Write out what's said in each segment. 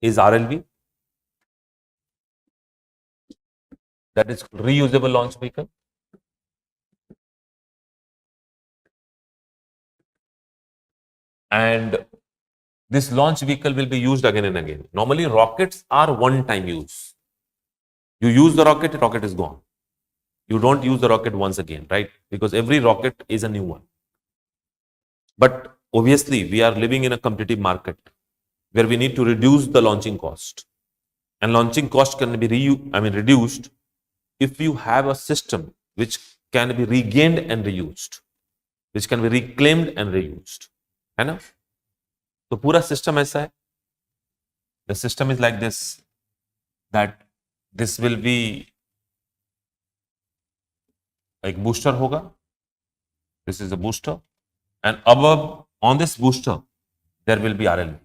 is RLV, that is reusable launch vehicle. And this launch vehicle will be used again and again. Normally, rockets are one-time use. You use the rocket is gone. You don't use the rocket once again, right? Because every rocket is a new one. But obviously, we are living in a competitive market where we need to reduce the launching cost. And launching cost can be reduced if you have a system which can be regained and reused, which can be reclaimed and reused. है ना? तो पूरा system ऐसा है. The system is like this, that this will be एक booster होगा. This is a booster, and above on this booster there will be RLV.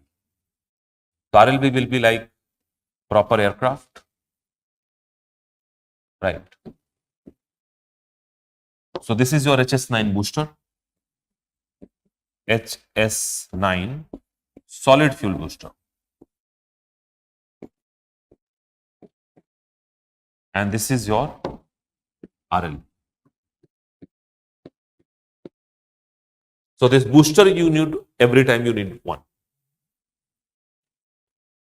So RLV will be like proper aircraft, right? So this is your HS9 booster, HS9 solid fuel booster, and this is your RLV. So this booster you need every time you need one.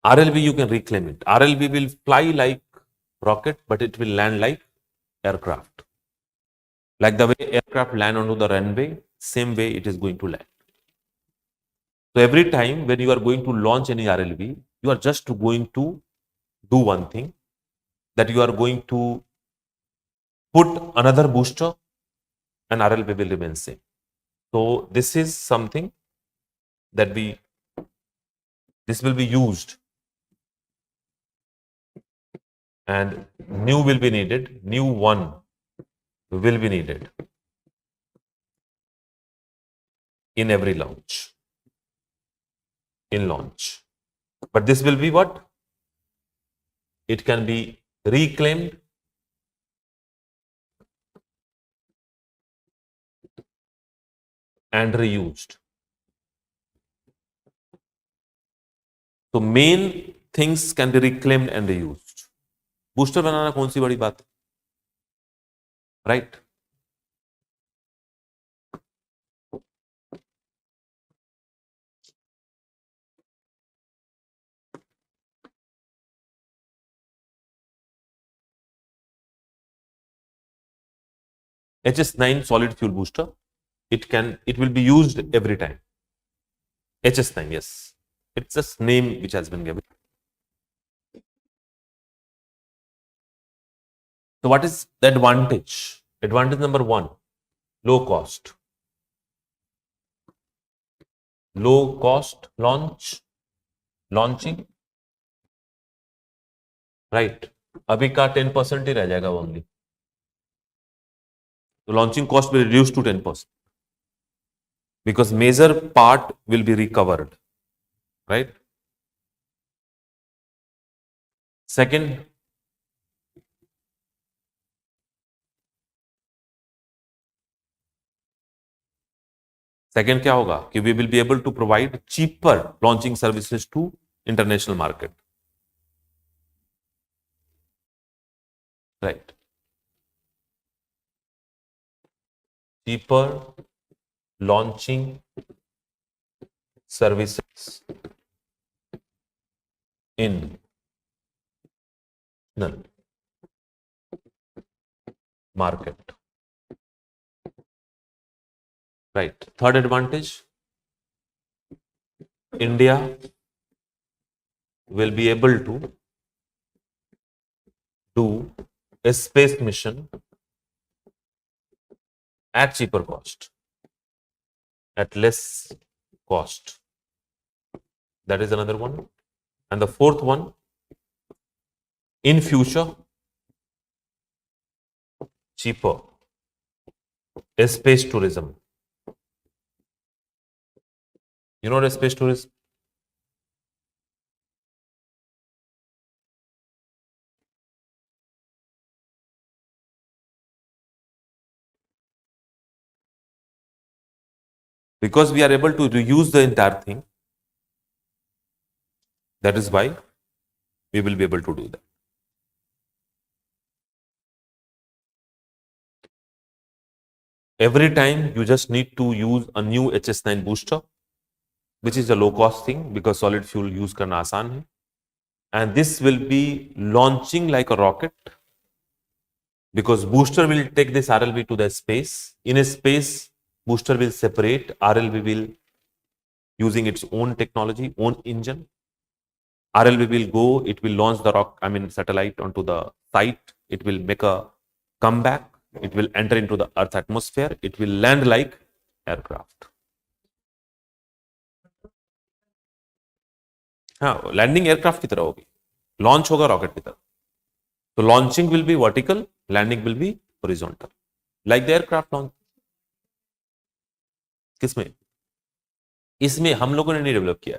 RLV you can reclaim it. RLV will fly like rocket, but it will land like aircraft. Like the way aircraft land onto the runway, same way it is going to land. So every time when you are going to launch any RLV, you are just going to do one thing, that you are going to put another booster and RLV will remain same. So this is something that this will be used, and new will be needed, new one will be needed in every launch, in launch. But this will be what? It can be reclaimed and reused. So main things can be reclaimed and reused. Booster बनाना कौन सी बड़ी बात है, right? HS9 solid fuel booster, it will be used every time. HS9, yes, it's just name which has been given. So what is the advantage? Advantage number one, low cost. Low cost launching, right? अभी का 10% ही रह जाएगा only. So launching cost will reduce to 10% because major part will be recovered, right? Second, क्या होगा कि we will be able to provide cheaper launching services to international market, right? Cheaper launching services in market, right? Third advantage, India will be able to do a space mission at cheaper cost, at less cost. That is another one. And the fourth one, in future, cheaper space tourism. You know what is space tourism? Because we are able to reuse the entire thing, that is why we will be able to do that. Every time you just need to use a new HS9 booster, which is a low cost thing because solid fuel use करना आसान है. And this will be launching like a rocket because booster will take this RLV to the space. In a space, booster will separate. RLV will using its own technology, own engine. RLV will go, it will launch the satellite onto the site. It will make a comeback. It will enter into the Earth atmosphere. It will land like aircraft. हाँ, landing aircraft की तरह होगी, launch होगा rocket की तरह. तो launching will be vertical, landing will be horizontal, like the aircraft launch. किसमें? इसमें हम लोगों ने नहीं डेवलप किया,